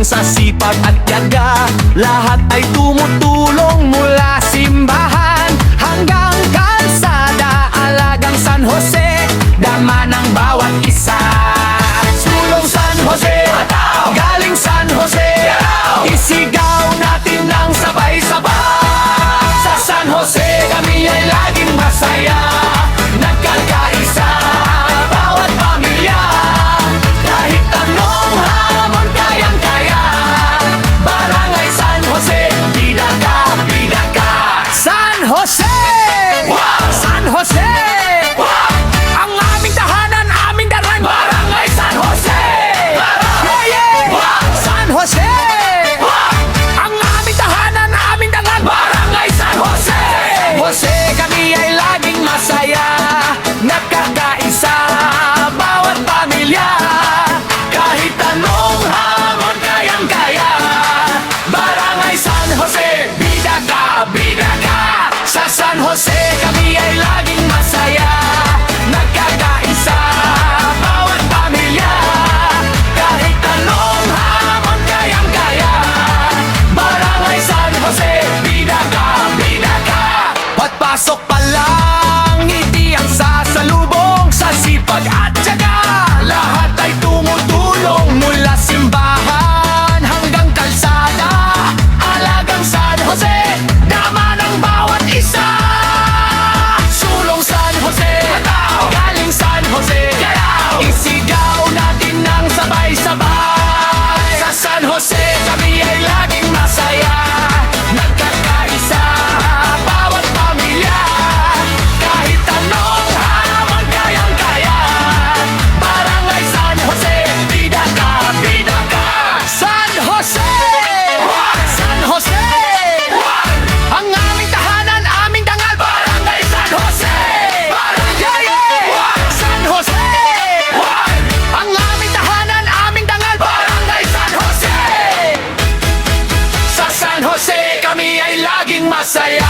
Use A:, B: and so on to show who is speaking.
A: sa sipag at tiyaga. Lahat ay tumutulong mula simbahan hanggang kalsada. Alagang San Jose, dama ng bawat isa. Sulong San Jose, galing San Jose, isigaw natin ng sabay-sabay. Sa San Jose kami ay laging masaya, nagkakaisa bawat pamilya. Kahit anong hamon kayang-kaya, Barangay San Jose, bida ka, bida ka. San Jose! Wow! San Jose! Wow! Ang aming tahanan, aming daran, Barangay San Jose! Yeah, yeah! Wow! San Jose! Wow! Ang aming tahanan, aming daran, Barangay San Jose! Jose, kami ay laging masaya, nagkakaisa bawat pamilya. Kahit anong hamon kayang-kaya, Barangay San Jose, bida ka, bida ka. Sa San Jose kami ay laging masaya, nagkakaisa bawat pamilya. Kahit anong hamon kayang-kaya, Barangay San Jose, bida ka, bida ka. Pagpasok pa lang, ngiti ang sasalubong. Sa sipag at tiyaga, lahat ay tumutulong mula simbahan hanggang kalsada. Alagang San Jose, dama ng bawat isa. Sulong San Jose, galing San Jose, isigaw natin ng sabay-sabay. Sa San Jose kami ay laging masaya, nagkakaisa bawat pamilya. Kahit anong hamon kayang-kaya, Barangay San Jose, bida ka, bida ka. San Jose! San Jose! Ang aming tahanan, aming dangal, Barangay San Jose! Yeah, yeah! San Jose! Ang aming tahanan, aming dangal, Barangay San Jose! Sa San Jose kami ay laging masaya,